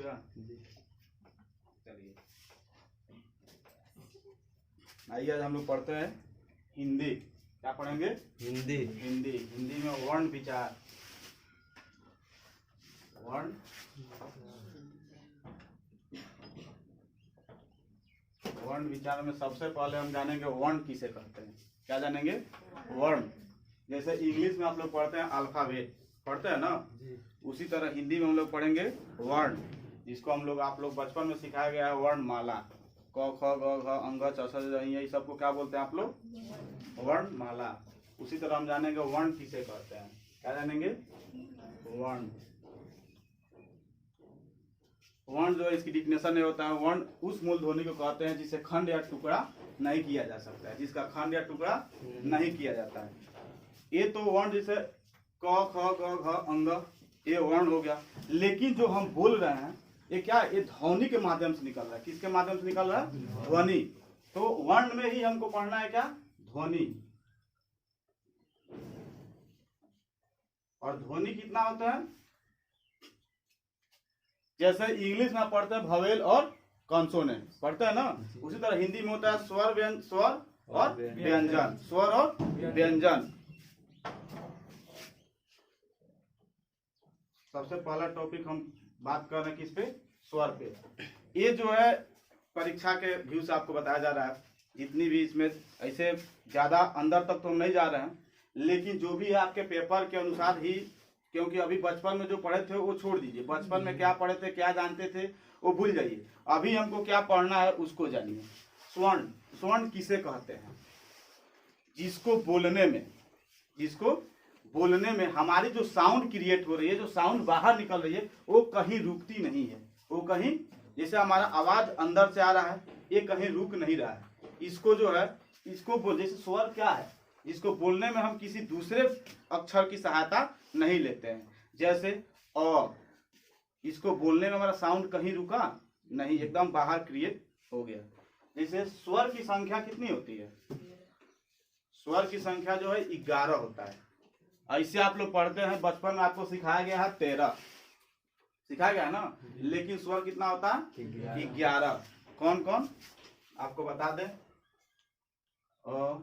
गया। चलिए आइए, आज हम लोग पढ़ते हैं हिंदी। क्या पढ़ेंगे? हिंदी। हिंदी में वर्ण विचार। वर्ण विचार में सबसे पहले हम जानेंगे वर्ण किसे कहते हैं। क्या जानेंगे? वर्ण। जैसे इंग्लिश में आप लोग पढ़ते हैं अल्फाबेट, पढ़ते हैं ना, उसी तरह हिंदी में हम लोग पढ़ेंगे वर्ण, जिसको हम लोग आप लोग बचपन में सिखाया गया है वर्णमाला। क ख ग घ अंग च छ ज ये सबको क्या बोलते हैं आप लोग? वर्णमाला। उसी तरह हम जानेंगे वर्ण किसे कहते हैं। क्या जानेंगे? वर्ण। वर्ण जो है इसकी डिफिनेशन ये होता है, वर्ण उस मूल ध्वनि को कहते हैं जिसे खंड या टुकड़ा नहीं किया जा सकता है, जिसका खंड या टुकड़ा नहीं किया जाता है। ये तो वर्ण जैसे क ख ग घ अंग, ये वर्ण हो गया। लेकिन जो हम बोल रहे हैं ये क्या? ये ध्वनि के माध्यम से निकल रहा है। किसके माध्यम से निकल रहा है? ध्वनि। तो वर्ण में ही हमको पढ़ना है क्या? ध्वनि। और ध्वनि कितना होता है? जैसे इंग्लिश में पढ़ते हैं भवेल और कॉन्सोनेंट, पढ़ते हैं ना, उसी तरह हिंदी में होता है स्वर और व्यंजन। स्वर और व्यंजन। सबसे पहला टॉपिक हम बात कर रहे हैं किस पे? स्वर पे। ये जो है परीक्षा के व्यू से आपको बताया जा रहा है, जितनी भी इसमें ऐसे ज्यादा अंदर तक तो हम नहीं जा रहे हैं, लेकिन जो भी है आपके पेपर के अनुसार ही, क्योंकि अभी बचपन में जो पढ़े थे वो छोड़ दीजिए। बचपन में क्या पढ़े थे, क्या जानते थे, वो भूल जाइए। अभी हमको क्या पढ़ना है उसको जानिए। स्वर्ण। स्वर्ण किसे कहते हैं? जिसको बोलने में हमारी जो साउंड क्रिएट हो रही है, जो साउंड बाहर निकल रही है, वो कहीं रुकती नहीं है। वो कहीं, जैसे हमारा आवाज अंदर से आ रहा है, ये कहीं रुक नहीं रहा है। इसको जो है, इसको जैसे स्वर क्या है, जिसको बोलने में हम किसी दूसरे अक्षर की सहायता नहीं लेते हैं। जैसे अ, इसको बोलने में हमारा साउंड कहीं रुका नहीं, एकदम बाहर क्रिएट हो गया। जैसे स्वर की संख्या कितनी होती है? स्वर की संख्या जो है 11 होता है। ऐसे आप लोग पढ़ते हैं, बचपन में आपको सिखाया गया है 13, सिखाया गया है ना, लेकिन स्वर कितना होता है? 11। कौन कौन आपको बता दें? अ,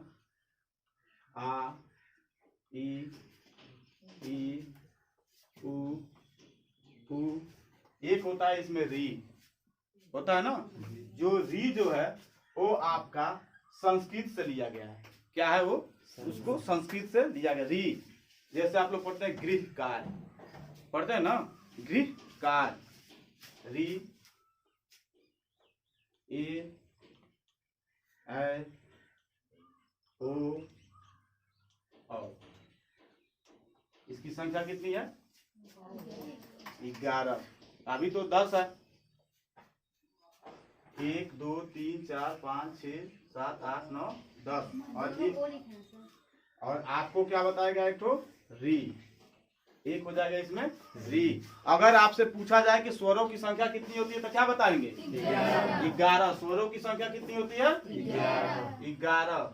आ, ई, उ, एक होता है इसमें री, होता है ना। जो री जो है वो आपका संस्कृत से लिया गया है। क्या है वो? उसको संस्कृत से लिया गया री। जैसे आप लोग पढ़ते हैं गृह कार्य, पढ़ते हैं ना, गृह कार्य। री, ए, ओ, इसकी संख्या कितनी है? 11। अभी तो 10 है। 1 2 3 4 5 6 7 8 9 10। और आपको क्या बताया गया? एक तो री, एक हो जाएगा इसमें री। अगर आपसे पूछा जाए कि स्वरों की संख्या कितनी होती है तो क्या बताएंगे? 11। स्वरों की संख्या कितनी होती है? 11।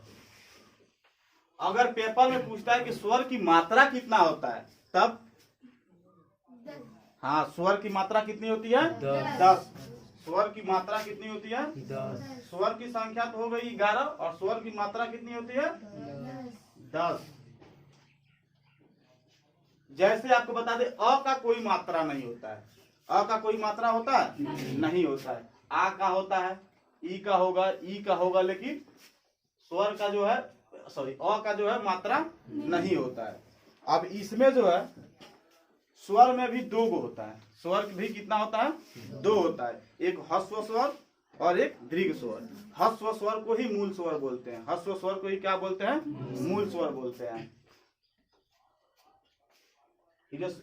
अगर पेपर में पूछता है कि स्वर की मात्रा कितना होता है, तब हाँ, स्वर की मात्रा कितनी होती है? 10। स्वर की मात्रा कितनी होती है? 10। स्वर की संख्या तो हो गई 11 और स्वर की मात्रा कितनी होती है? 10। जैसे आपको बता दे, अ का कोई मात्रा नहीं होता है। अ का कोई मात्रा होता है? नहीं होता है। आ का होता है, ई का होगा, ई का होगा, लेकिन स्वर का जो है, सॉरी, अ का जो है मात्रा नहीं होता है। अब इसमें जो है स्वर में भी 2 गो होता है। स्वर भी कितना होता है? 2 होता है। एक ह्रस्व स्वर और एक दीर्घ स्वर। ह्रस्व स्वर को ही मूल स्वर बोलते हैं। ह्रस्व स्वर को ही क्या बोलते हैं? मूल स्वर बोलते हैं।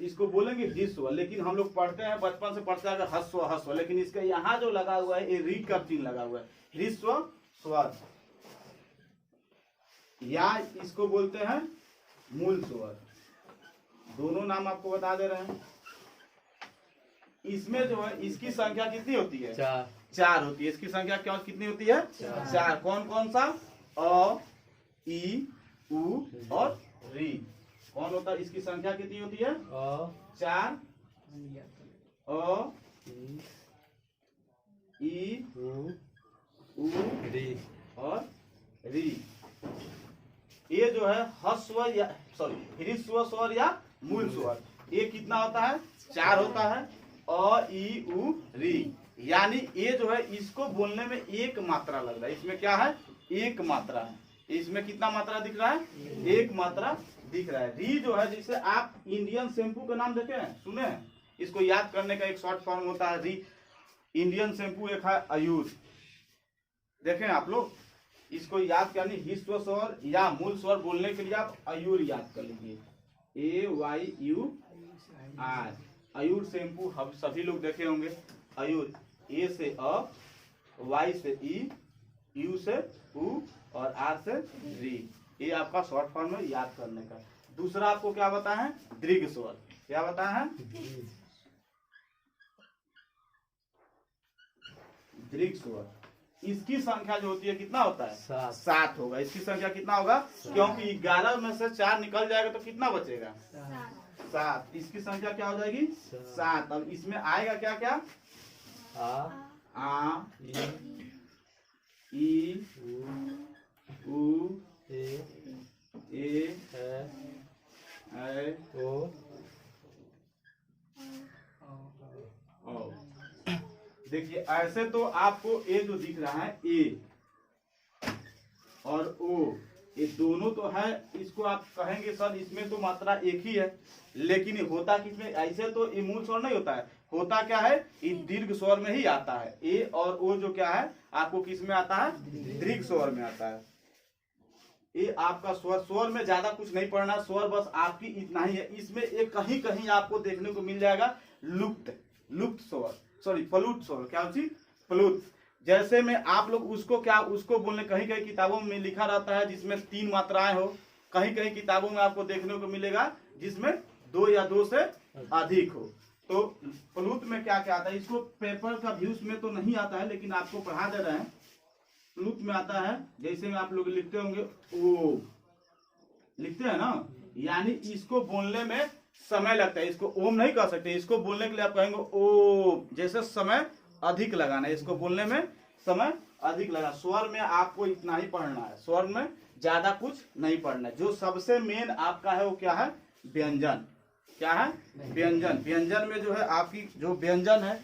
इसको बोलेंगे ह्रस्व, लेकिन हम लोग पढ़ते हैं, बचपन से पढ़ते हैं ह्रस्व, लेकिन इसका यहाँ जो लगा हुआ है, ये री का चिन्ह लगा हुआ है, ह्रस्व स्वर, या इसको बोलते हैं मूल स्वर। दोनों नाम आपको बता दे रहे हैं। इसमें जो है इसकी संख्या कितनी होती है? 4 होती है। इसकी संख्या क्या कितनी होती है? 4। कौन कौन सा? अ, ई, उ और री। कौन होता है? इसकी संख्या कितनी होती है? 4। अ, स्वर या ह्रस्व स्वर या मूल स्वर, ये कितना होता है? 4 होता है। अ ई उ री, यानी ये जो है इसको बोलने में एक मात्रा लग रहा है। इसमें क्या है? एक मात्रा है। इसमें कितना मात्रा दिख रहा है? एक मात्रा दिख रहा है। री जो है, जैसे आप इंडियन शैम्पू का नाम देखे हैं, सुने हैं? इसको याद करने का एक शॉर्ट फॉर्म होता है री। इंडियन शैम्पू एक है आयुर, देखें आप लोग। इसको याद करनी, ह्रस्व स्वर या मूल स्वर बोलने के लिए आप आयुर याद कर लीजिए, AYUR। आयुर शैम्पू हम सभी लोग देखे होंगे। आयुर, ए से अ, वाई से ई, यू से उ और आर से री। ये आपका शॉर्ट फॉर्म है याद करने का। दूसरा आपको क्या बताया है? दीर्घ स्वर। क्या बताया है? दीर्घ स्वर। इसकी संख्या जो होती है कितना होता है? 7 होगा। इसकी संख्या कितना होगा? क्योंकि 11 में से 4 निकल जाएगा तो कितना बचेगा? 7। इसकी संख्या क्या हो जाएगी? 7। अब इसमें आएगा क्या क्या? आ ई उ ए ओ। देखिए ऐसे तो आपको ए जो दिख रहा है, ए और ओ, ये दोनों तो है। इसको आप कहेंगे सर इसमें तो मात्रा एक ही है, लेकिन होता किसमें? ऐसे तो ये मूल स्वर नहीं होता है। होता क्या है? ये दीर्घ स्वर में ही आता है। ए और ओ जो क्या है आपको किस में आता है? दीर्घ स्वर में आता है। ये आपका स्वर, स्वर में ज्यादा कुछ नहीं पढ़ना, स्वर बस आपकी इतना ही है। इसमें एक कहीं कहीं आपको देखने को मिल जाएगा लुप्त स्वर, सॉरी प्लुत स्वर। क्या चीज? प्लुत। जैसे में आप लोग उसको बोलने, कहीं कहीं किताबों में लिखा रहता है जिसमें 3 मात्राएं हो, कहीं कहीं किताबों में आपको देखने को मिलेगा जिसमें 2 या 2 से अधिक हो। तो प्लुत में क्या क्या आता है? इसको पेपर का व्यूज में तो नहीं आता है, लेकिन आपको पढ़ा दे रहे हैं। प्लुत में आता है, जैसे में आप लोग लिखते होंगे ओ, लिखते हैं ना, यानी इसको बोलने में समय लगता है। इसको ओम नहीं कह सकते, इसको बोलने के लिए आप कहेंगे ओ, जैसे समय अधिक लगाना है। इसको बोलने में समय अधिक लगा। स्वर में आपको इतना ही पढ़ना है, स्वर में ज्यादा कुछ नहीं पढ़ना है। जो सबसे मेन आपका है वो क्या है? व्यंजन। क्या है? व्यंजन। व्यंजन में जो है आपकी जो व्यंजन है,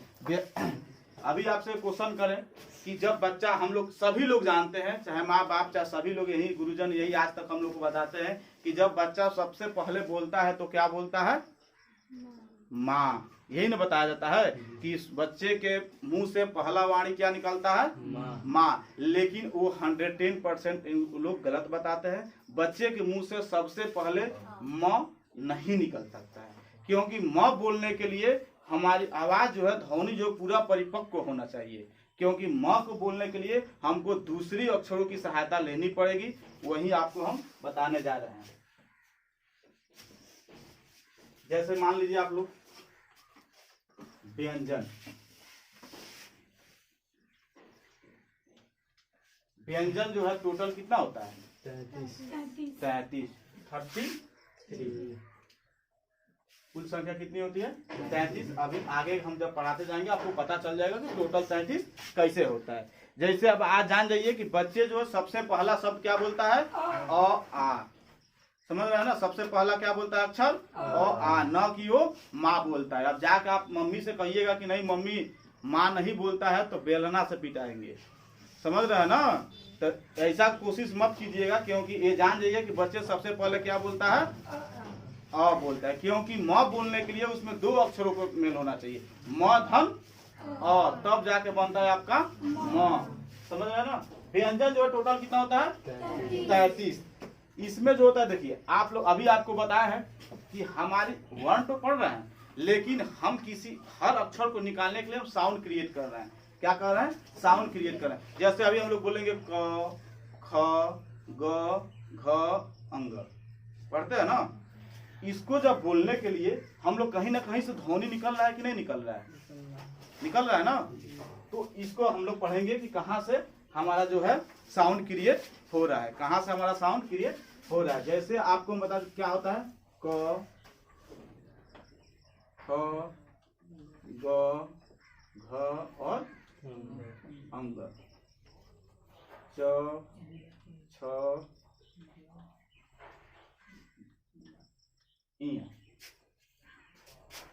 अभी आपसे क्वेश्चन करें कि जब बच्चा, हम लोग सभी लोग जानते हैं, चाहे माँ बाप चाहे सभी लोग, यही गुरुजन यही आज तक हम लोग को बताते हैं कि जब बच्चा सबसे पहले बोलता है तो क्या बोलता है? माँ। यही ना बताया जाता है कि इस बच्चे के मुंह से पहला वाणी क्या निकलता है? माँ। लेकिन वो 110% लोग गलत बताते हैं। बच्चे के मुंह से सबसे पहले म नहीं निकल सकता है, क्योंकि म बोलने के लिए हमारी आवाज जो है, ध्वनि जो पूरा परिपक्व होना चाहिए। क्योंकि म को बोलने के लिए हमको दूसरी अक्षरों की सहायता लेनी पड़ेगी। वही आपको हम बताने जा रहे हैं। जैसे मान लीजिए आप लोग व्यंजन, व्यंजन जो है टोटल कितना होता है? 33। कुल संख्या कितनी होती है? 33। अभी आगे हम जब पढ़ाते जाएंगे आपको पता चल जाएगा कि टोटल 33 कैसे होता है। जैसे अब आज जान जाइए कि बच्चे जो सबसे पहला शब्द क्या बोलता है? अ आ। समझ रहे हैं ना? सबसे पहला क्या बोलता है अक्षर? अ आ, न कि वो माँ बोलता है। अब जाकर आप मम्मी से कहिएगा कि नहीं मम्मी माँ नहीं बोलता है, तो बेलना से पिटाएंगे। समझ रहे हैं ना? तो ऐसा कोशिश मत कीजिएगा, क्योंकि ये जान जाइए कि बच्चे सबसे पहले क्या बोलता है? अ बोलता है। क्योंकि म बोलने के लिए उसमें 2 अक्षरों को मेल होना चाहिए, म धन अ, तब जाके बनता है आपका म। समझ रहे हैं ना? व्यंजन जो है टोटल कितना होता है? 33। इसमें जो होता है, देखिए आप लोग, अभी आपको बताया है कि हमारी वर्ण तो पढ़ रहे हैं, लेकिन हम किसी हर अक्षर को निकालने के लिए हम साउंड क्रिएट कर रहे हैं। क्या कर रहे हैं? साउंड क्रिएट कर रहे हैं। जैसे अभी हम लोग बोलेंगे क, ख, ग, घ, अंग, पढ़ते हैं ना? इसको जब बोलने के लिए हम लोग कहीं ना कहीं से ध्वनि निकल रहा है कि नहीं निकल रहा है? निकल रहा है ना? तो इसको हम लोग पढ़ेंगे कि कहाँ से हमारा जो है साउंड क्रिएट हो रहा है, कहाँ से हमारा साउंड क्रिएट हो रहा है। जैसे आपको बता क्या होता है? क, ख, ग, घ और अंग, च, छ,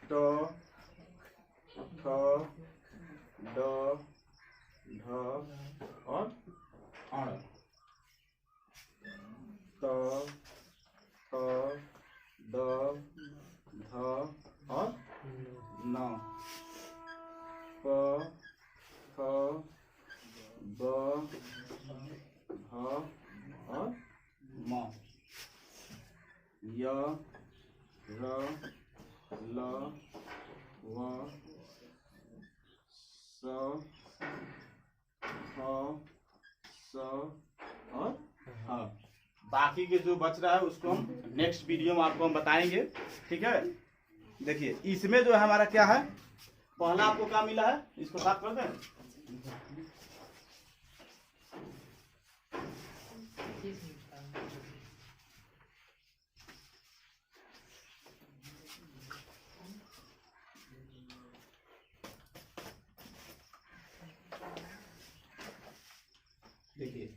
ट ठ ड ढ और अण। त थ द ध और न। प फ ब भ और म। य र ल व स फ स और ह। बाकी के जो बच रहा है उसको हम नेक्स्ट वीडियो में आपको हम बताएंगे, ठीक है। देखिए इसमें जो है हमारा क्या है, पहला आपको क्या मिला है, इसको साफ कर दें। देखिए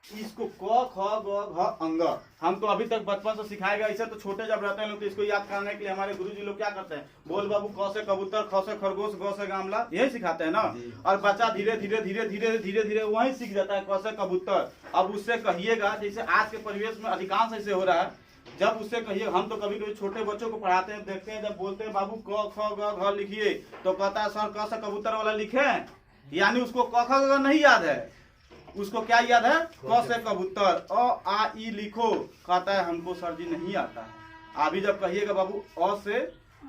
इसको क ख ग घ अंग हम तो अभी तक बचपन से सिखाएगा। ऐसे तो छोटे जब रहते हैं लोग तो इसको याद करने के लिए हमारे गुरुजी लोग क्या करते हैं, बोल बाबू क से कबूतर, ख से खरगोश, ग से गामला, यही सिखाते हैं ना। और बच्चा धीरे धीरे धीरे धीरे धीरे धीरे वही सीख जाता है, क से कबूतर। अब उससे कहिएगा, जैसे आज के परिवेश में अधिकांश ऐसे हो रहा है, जब उससे कहिए, हम तो कभी कभी छोटे बच्चों को पढ़ाते हैं, देखते हैं, जब बोलते हैं बाबू क ख ग घ लिखिए तो कहता है सर क से कबूतर वाला लिखे, यानी उसको क ख ग नहीं याद है, उसको क्या याद है, क से कबूतर। अ आ ई लिखो, कहता है हमको सर जी नहीं आता है। अभी जब कहिएगा बाबू अ से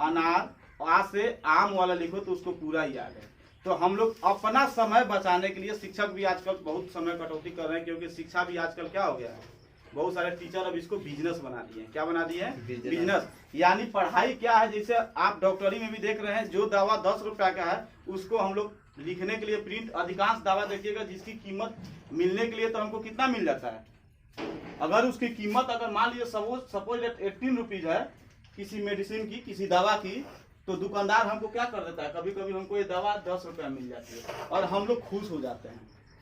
अनार, आ से आम वाला लिखो तो उसको पूरा याद है। तो हम लोग अपना समय बचाने के लिए, शिक्षक भी आजकल बहुत समय कटौती कर रहे हैं, क्योंकि शिक्षा भी आजकल क्या हो गया है, बहुत सारे टीचर अब इसको बिजनेस बना दिए हैं। क्या बना दिए हैं, बिजनेस। यानी पढ़ाई क्या है, जैसे आप डॉक्टरी में भी देख रहे हैं, जो दवा 10 रुपया का है उसको हम लोग लिखने के लिए प्रिंट, अधिकांश दवा देखिएगा जिसकी कीमत मिलने के लिए तो हमको कितना मिल जाता है, अगर उसकी कीमत अगर मान लीजिए सपोज 18 रुपीज है किसी मेडिसिन की, किसी दवा की, तो दुकानदार हमको क्या कर देता है, कभी कभी हमको ये दवा 10 रुपया मिल जाती है और हम लोग खुश हो जाते हैं।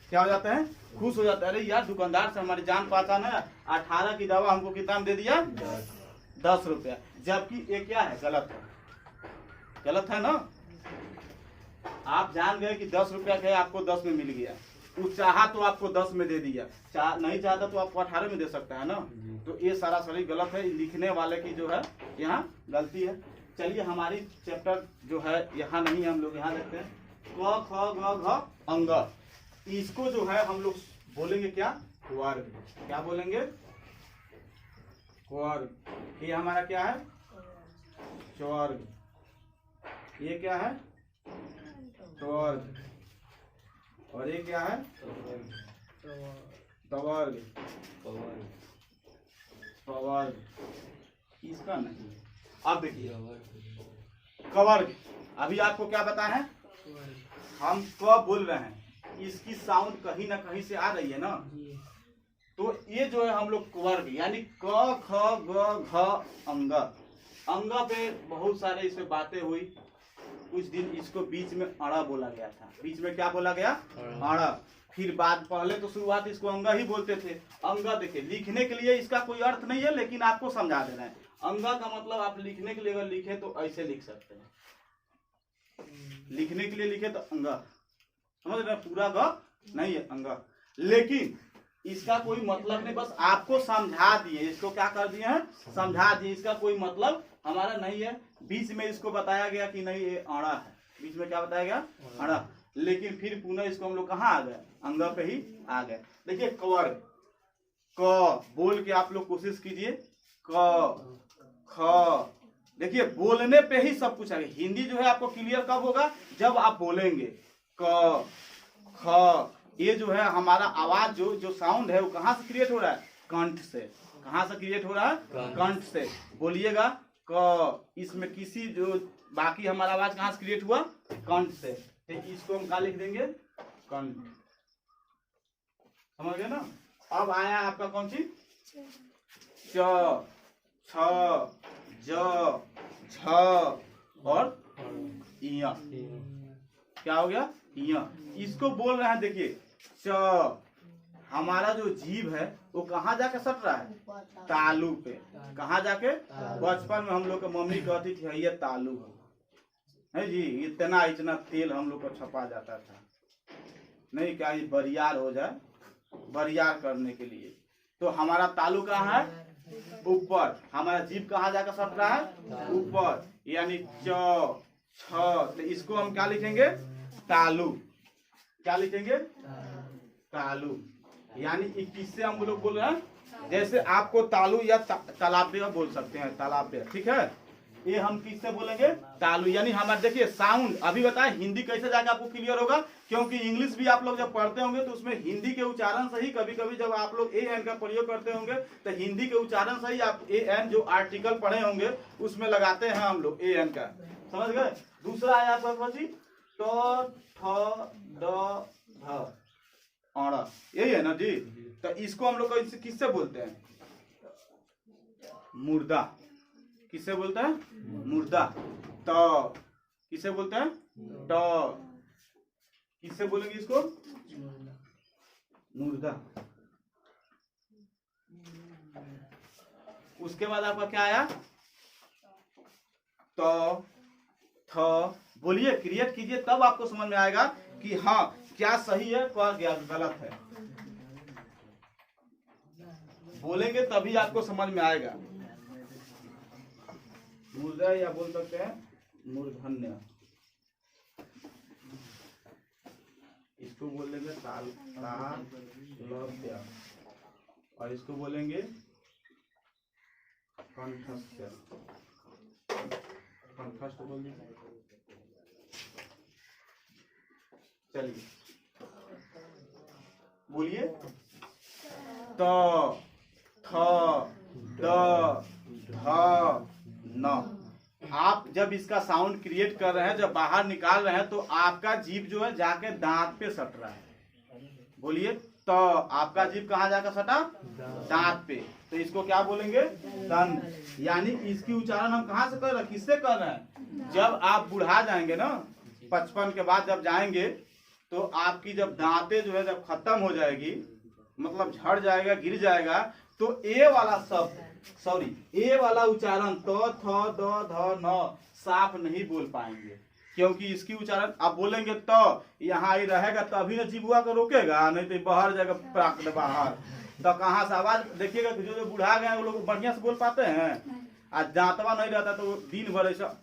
क्या हो जाते हैं, खुश हो जाते हैं, अरे यार दुकानदार से हमारी जान पहचान है, 18 की दवा हमको कितना दे दिया, 10 रुपया। जबकि ये क्या है, गलत है, गलत है ना। आप जान गए कि 10 रुपया का आपको 10 में मिल गया, वो चाहा तो आपको 10 में दे दिया, नहीं चाहता तो आपको 18 में दे सकता है ना। तो ये सरासरी गलत है, लिखने वाले की जो है यहाँ गलती है। चलिए हमारी चैप्टर जो है यहाँ नहीं, हम लोग यहाँ देखते हैं क ख ग घ अंग। इसको जो है हम लोग बोलेंगे क्या, वर्ग। क्या बोलेंगे, वर्ग। ये हमारा क्या है, स्वर्ग। ये क्या है, स्वर्ग। और ये क्या है, तवर्ग, स्वर्ग। इसका नहीं। अब देखिए कवर्ग, अभी आपको क्या पता है, हम क बोल रहे हैं, इसकी साउंड कहीं ना कहीं से आ रही है ना, तो ये जो है हम लोग वर्ग, यानी क ख ग घ अंग। अंग पे बहुत सारे इसमें बातें हुई। कुछ दिन इसको बीच में अड़ा बोला गया था, बीच में क्या बोला गया, अड़ा। फिर बाद, पहले तो शुरुआत इसको अंग ही बोलते थे। अंग देखिए लिखने के लिए इसका कोई अर्थ नहीं है, लेकिन आपको समझा देना है। अंग का मतलब आप लिखने के लिए अगर लिखे तो ऐसे लिख सकते हैं, लिखने के लिए लिखे तो अंग, समझ रहे, पूरा ग नहीं है अंग। लेकिन इसका कोई मतलब नहीं, बस आपको समझा दिए, इसको क्या कर दिए हैं, समझा दिए, इसका कोई मतलब हमारा नहीं है। बीच में इसको बताया गया कि नहीं ये अड़ा है, बीच में क्या बताया गया, अड़ा। लेकिन फिर पुनः इसको हम लोग कहाँ आ गए, अंग पे ही आ गए। देखिए कवर्ग, क बोल के आप लोग कोशिश कीजिए, क ख, देखिए बोलने पे ही सब कुछ आ गया। हिंदी जो है आपको क्लियर कब होगा, जब आप बोलेंगे। क ख, ये जो है हमारा आवाज जो साउंड है वो कहाँ से क्रिएट हो रहा है, कंठ से। कहाँ से क्रिएट हो रहा है, कंठ से। बोलिएगा क, इसमें किसी जो बाकी हमारा आवाज कहाँ से क्रिएट हुआ, कंठ से। तो इसको हम क्या लिख देंगे, कंठ। समझ गए ना। अब आया आपका कौन सी, च, छ, ज, झ और इया। क्या हो गया, इया। इसको बोल रहे हैं, देखिए च, हमारा जो जीभ है वो कहाँ जाके सट रहा है? तालू पे। कहाँ जाके? बचपन में हम लोग की मम्मी कहती थी ये तालू है जी, इतना इतना तेल हम लोग को छपा जाता था, नहीं क्या ये बरियार हो जाए, बरियार करने के लिए। तो हमारा तालू कहाँ है? ऊपर। हमारा जीभ कहाँ जाकर सट रहा है? ऊपर, यानी च छ। तो इसको हम क्या लिखेंगे? तालु। क्या लिखेंगे? तालु। यानी किससे हम लोग बोल रहे हैं? जैसे आपको तालु या तालाब्य बोल सकते हैं, तालाब्य, ठीक है। ये हम किससे बोलेंगे? तालु। यानी हमारे देखिए साउंड, अभी बताएं हिंदी कैसे जाकर आपको क्लियर होगा, क्योंकि इंग्लिश भी आप लोग जब पढ़ते होंगे तो उसमें हिंदी के उच्चारण से ही कभी कभी जब आप लोग ए एन का प्रयोग करते होंगे तो हिंदी के उच्चारण से ही आप ए एन जो आर्टिकल पढ़े होंगे उसमें लगाते हैं हम लोग ए एन का, समझ गए। दूसरा है आपका बची तो ठ ड ध अड़, यही है ना जी। तो इसको हम लोग किससे बोलते हैं? मुर्दा। किससे बोलते हैं? मुर्दा। तो किससे बोलते हैं? ट। किससे बोलेंगे इसको? मुर्दा। उसके बाद आपका क्या आया? तो थ। बोलिए, क्रिएट कीजिए, तब आपको समझ में आएगा कि हाँ क्या सही है क्या गलत है। बोलेंगे तभी आपको समझ में आएगा। मुर्दा या बोल सकते हैं मूर्धन्य, इसको बोलेंगे तालव्य, और इसको बोलेंगे कंठस्थ। कंठस्थ बोल दीजिए। चलिए बोलिए। त थ द ध न। आप जब इसका साउंड क्रिएट कर रहे हैं, जब बाहर निकाल रहे हैं, तो आपका जीभ जो है जाके दांत पे सट रहा है। बोलिए, तो आपका जीभ कहाँ जाकर सटा? दांत पे। तो इसको क्या बोलेंगे? दंत। यानी इसकी उच्चारण हम कहाँ से कर रहे हैं? किससे कर रहे हैं? जब आप बुढ़ा जाएंगे ना, 55 के बाद जब जाएंगे तो आपकी जब दांतें जो है जब खत्म हो जाएगी, मतलब झड़ जाएगा, गिर जाएगा, तो ए वाला शब्द, सॉरी ए वाला उच्चारण तो थ द ध न साफ नहीं बोल पाएंगे, क्योंकि इसकी उच्चारण आप बोलेंगे तो यहाँ ही रहेगा, तभी ना जीभुआ को रोकेगा, नहीं तो बाहर जाएगा प्राकृत बाहर। तो कहाँ से आवाज देखिएगा, जो बुढ़ा गए वो लोग बढ़िया से बोल पाते हैं, आज दांतवा नहीं रहता तो दिन भर ऐसा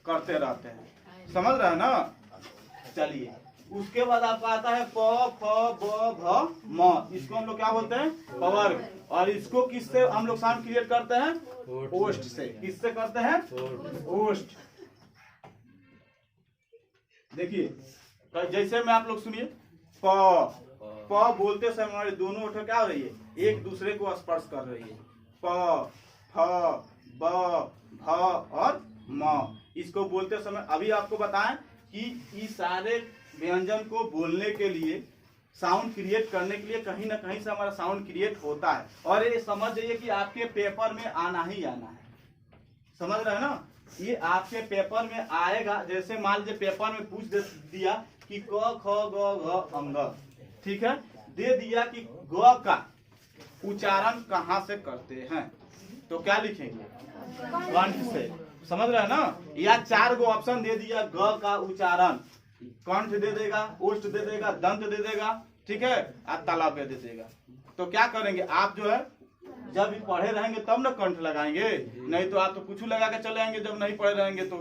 करते रहते हैं, समझ रहे हैं ना। चलिए, उसके बाद आपका आता है प फ ब भ म। इसको हम लोग क्या बोलते हैं? पवर्ग। और इसको किससे हम लोग साउंड क्रिएट करते हैं? ओष्ठ से। किससे करते हैं? ओष्ठ। देखिए, तो जैसे में आप लोग सुनिए, प बोलते समय हमारे दोनों ओठ क्या हो रही है? एक दूसरे को स्पर्श कर रही है। प फ ब भ और म। इसको बोलते समय अभी आपको बताएं कि इस सारे व्यंजन को बोलने के लिए, साउंड क्रिएट करने के लिए कहीं ना कहीं से हमारा साउंड क्रिएट होता है, और ये समझ जाइए कि आपके पेपर में आना ही आना है, समझ रहे हैं ना। ये आपके पेपर में आएगा। जैसे मान लीजिए पेपर में पूछ दिया कि क ख ग घ अंग, ठीक है, दे दिया कि ग का उच्चारण कहाँ से करते हैं, तो क्या लिखेंगे? कंठ से, समझ रहे हैं ना। या 4 गो ऑप्शन दे दिया, ग का उच्चारण कंठ दे देगा, ओष्ठ दे देगा, दंत दे देगा, ठीक है, और तालव्य दे देगा। तो क्या करेंगे आप जो है, जब पढ़े रहेंगे तब ना कंठ लगाएंगे, नहीं तो आप तो कुछ लगा के चले आएंगे जब नहीं पढ़े रहेंगे तो।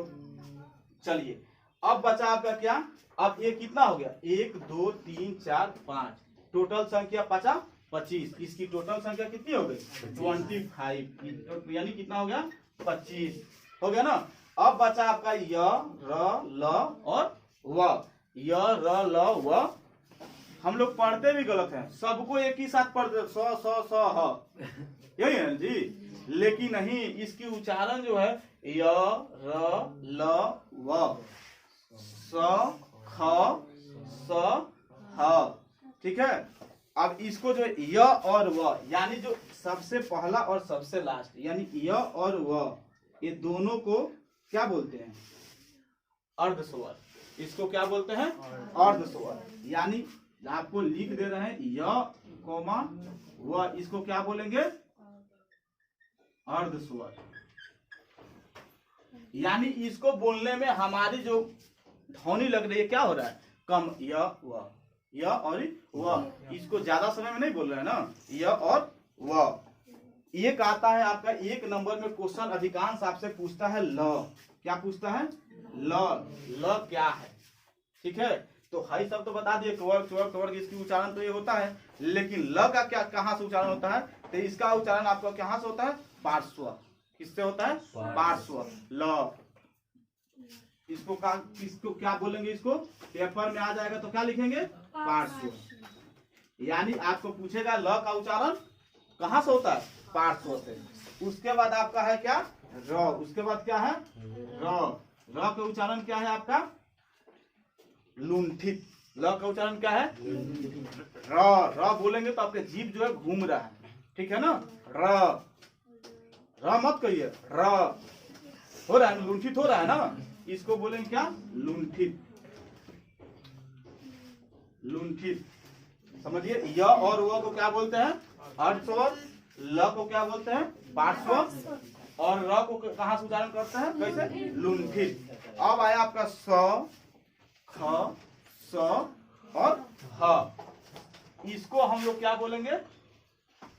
चलिए, अब बचा आपका क्या? अब ये कितना हो गया? 1 2 3 4 5, टोटल संख्या 25। इसकी टोटल संख्या कितनी हो गई? 25, यानी कितना हो गया? 25 हो गया ना। अब बचा आपका य र ल और व। य र ल व हम लोग पढ़ते भी गलत हैं, सबको एक ही साथ पढ़ते, स ह, यही है जी। लेकिन नहीं, इसकी उच्चारण जो है य र ल व, स ख स ह, ठीक है। अब इसको जो य और व, यानी जो सबसे पहला और सबसे लास्ट, यानी य और व, ये दोनों को क्या बोलते हैं? अर्ध स्वर। इसको क्या बोलते हैं? अर्ध स्वर। यानी आपको लिख दे रहे हैं य कॉमा व, इसको क्या बोलेंगे? अर्ध स्वर। यानी इसको बोलने में हमारी जो ध्वनि लग रही है क्या हो रहा है? कम, य व, य और व। इसको ज्यादा समय में नहीं बोल रहे हैं ना, य और व। एक आता है आपका 1 नंबर में क्वेश्चन, अधिकांश आपसे पूछता है ल। क्या पूछता है? ल। ल क्या है? ठीक है, तो हाई सब तो बता दिए, कवर्ग स्वर्ग कवर्ग, इसकी उच्चारण तो ये होता है, लेकिन ल का क्या कहाँ से उच्चारण होता है? तो इसका उच्चारण आपका कहाँ से होता है? पार्श्व। किससे होता है? पार्श्व। ल। इसको क्या बोलेंगे? इसको पेपर में आ जाएगा तो क्या लिखेंगे? पार्श्व। यानी आपको पूछेगा ल का उच्चारण कहाँ से होता है? पार्श्व से। उसके बाद आपका है क्या? र। उसके बाद क्या है? र। र का उच्चारण क्या है आपका? लुंठित। ल का उच्चारण क्या है? र। र बोलेंगे तो आपके जीभ जो है घूम रहा है, ठीक है ना? र। र मत कहिए, र हो रहा है, लुंठित हो रहा है ना, इसको बोलेंगे क्या? लुंठित। लुंठित, समझिए। य और व को क्या बोलते हैं? अर्ध स्वर। ल को क्या बोलते हैं? पार्श्व। और र को कहाँ से उच्चारण करते हैं? कैसे? लुंठित। अब आया आपका स, ख, स और ह। इसको हम लोग क्या बोलेंगे?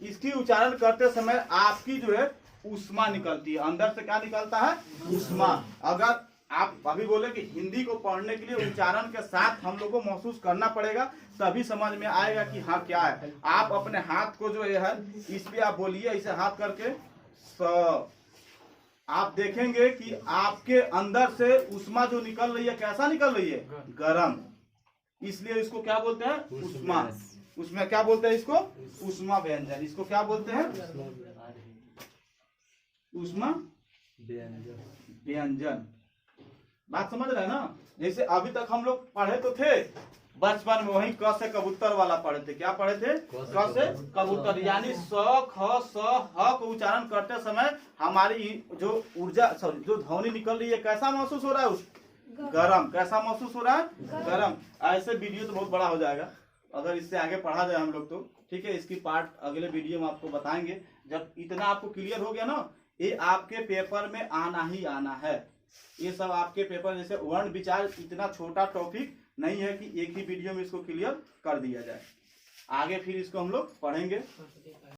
इसकी उच्चारण करते समय आपकी जो है ऊष्मा निकलती है, अंदर से क्या निकलता है? ऊष्मा। अगर आप अभी बोले कि हिंदी को पढ़ने के लिए उच्चारण के साथ हम लोग को महसूस करना पड़ेगा, तभी समझ में आएगा कि हाँ क्या है। आप अपने हाथ को जो है इस पे आप बोलिए, ऐसे हाथ करके स। आप देखेंगे कि आपके अंदर से ऊष्मा जो निकल रही है, कैसा निकल रही है? गरम। इसलिए इसको क्या बोलते हैं? ऊष्मा। उसमें क्या बोलते हैं इसको? ऊष्मा व्यंजन। इसको क्या बोलते हैं? ऊष्मा व्यंजन। बात समझ रहे हैं ना? जैसे अभी तक हम लोग पढ़े तो थे बचपन में, वही क से कबूतर वाला पढ़े थे। क्या पढ़े थे? क से कबूतर। यानी स, ख, स, ह को उच्चारण करते समय हमारी जो ऊर्जा, सॉरी, जो ध्वनि निकल रही है, कैसा महसूस हो रहा है? गरम। कैसा महसूस हो रहा है? गरम। ऐसे वीडियो तो बहुत बड़ा हो जाएगा अगर इससे आगे पढ़ा जाए हम लोग तो, ठीक है। इसकी पार्ट अगले वीडियो में आपको बताएंगे। जब इतना आपको क्लियर हो गया ना, ये आपके पेपर में आना ही आना है। ये सब आपके पेपर, जैसे वर्ण विचार इतना छोटा टॉपिक नहीं है कि एक ही वीडियो में इसको क्लियर कर दिया जाए। आगे फिर इसको हम लोग पढ़ेंगे।